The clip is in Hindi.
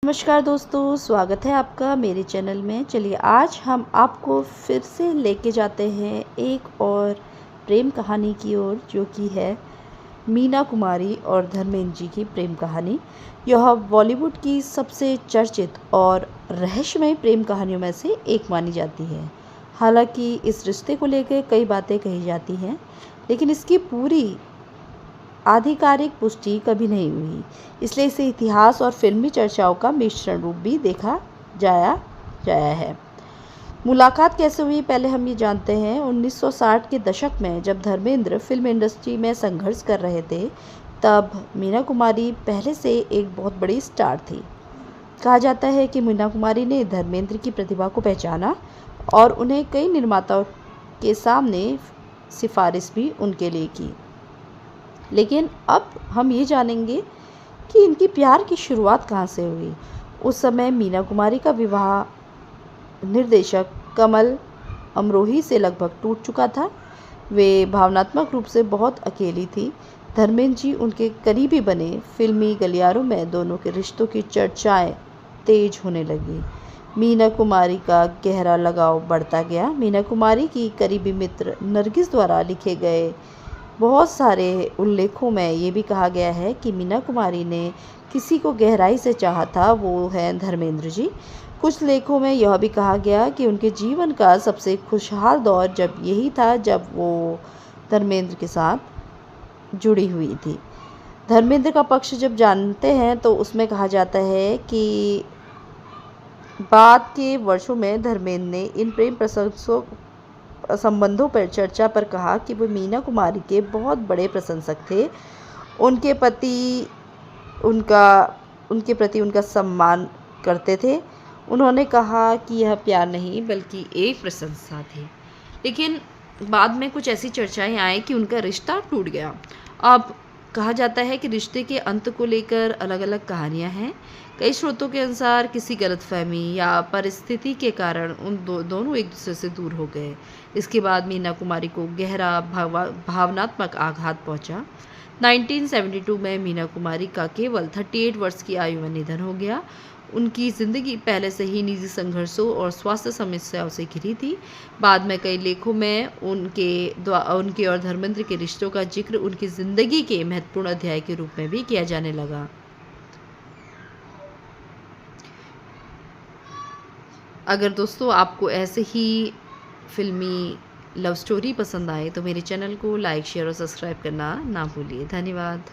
नमस्कार दोस्तों, स्वागत है आपका मेरे चैनल में। चलिए आज हम आपको फिर से लेके जाते हैं एक और प्रेम कहानी की ओर, जो कि है मीना कुमारी और धर्मेंद्र जी की प्रेम कहानी। यह बॉलीवुड की सबसे चर्चित और रहस्यमय प्रेम कहानियों में से एक मानी जाती है। हालांकि इस रिश्ते को लेकर कई बातें कही जाती हैं, लेकिन इसकी पूरी आधिकारिक पुष्टि कभी नहीं हुई, इसलिए इसे इतिहास और फिल्मी चर्चाओं का मिश्रण रूप भी देखा जाया है। मुलाकात कैसे हुई, पहले हम ये जानते हैं। 1960 के दशक में जब धर्मेंद्र फिल्म इंडस्ट्री में संघर्ष कर रहे थे, तब मीना कुमारी पहले से एक बहुत बड़ी स्टार थी। कहा जाता है कि मीना कुमारी ने धर्मेंद्र की प्रतिभा को पहचाना और उन्हें कई निर्माताओं के सामने सिफारिश भी उनके लिए की। लेकिन अब हम ये जानेंगे कि इनकी प्यार की शुरुआत कहाँ से हुई। उस समय मीना कुमारी का विवाह निर्देशक कमल अमरोही से लगभग टूट चुका था। वे भावनात्मक रूप से बहुत अकेली थी। धर्मेंद्र जी उनके करीबी बने। फिल्मी गलियारों में दोनों के रिश्तों की चर्चाएं तेज होने लगी। मीना कुमारी का गहरा लगाव बढ़ता गया। मीना कुमारी की करीबी मित्र नरगिस द्वारा लिखे गए बहुत सारे उल्लेखों में ये भी कहा गया है कि मीना कुमारी ने किसी को गहराई से चाहा था, वो है धर्मेंद्र जी। कुछ लेखों में यह भी कहा गया कि उनके जीवन का सबसे खुशहाल दौर जब यही था जब वो धर्मेंद्र के साथ जुड़ी हुई थी। धर्मेंद्र का पक्ष जब जानते हैं तो उसमें कहा जाता है कि बाद के वर्षों में धर्मेंद्र ने इन प्रेम संबंधों पर चर्चा पर कहा कि वो मीना कुमारी के बहुत बड़े प्रशंसक थे। उनके प्रति उनका सम्मान करते थे। उन्होंने कहा कि यह प्यार नहीं बल्कि एक प्रशंसा थी। लेकिन बाद में कुछ ऐसी चर्चाएं आई कि उनका रिश्ता टूट गया। अब कहा जाता है कि रिश्ते के अंत को लेकर अलग अलग कहानियां हैं। कई स्रोतों के अनुसार किसी गलतफहमी या परिस्थिति के कारण दोनों एक दूसरे से दूर हो गए। इसके बाद मीना कुमारी को गहरा भावनात्मक आघात पहुंचा। 1972 में मीना कुमारी का केवल 38 वर्ष की आयु में निधन हो गया। उनकी ज़िंदगी पहले से ही निजी संघर्षों और स्वास्थ्य समस्याओं से घिरी थी। बाद में कई लेखों में उनके और धर्मेंद्र के रिश्तों का जिक्र उनकी ज़िंदगी के महत्वपूर्ण अध्याय के रूप में भी किया जाने लगा। अगर दोस्तों आपको ऐसे ही फिल्मी लव स्टोरी पसंद आए तो मेरे चैनल को लाइक, शेयर और सब्सक्राइब करना ना भूलिए। धन्यवाद।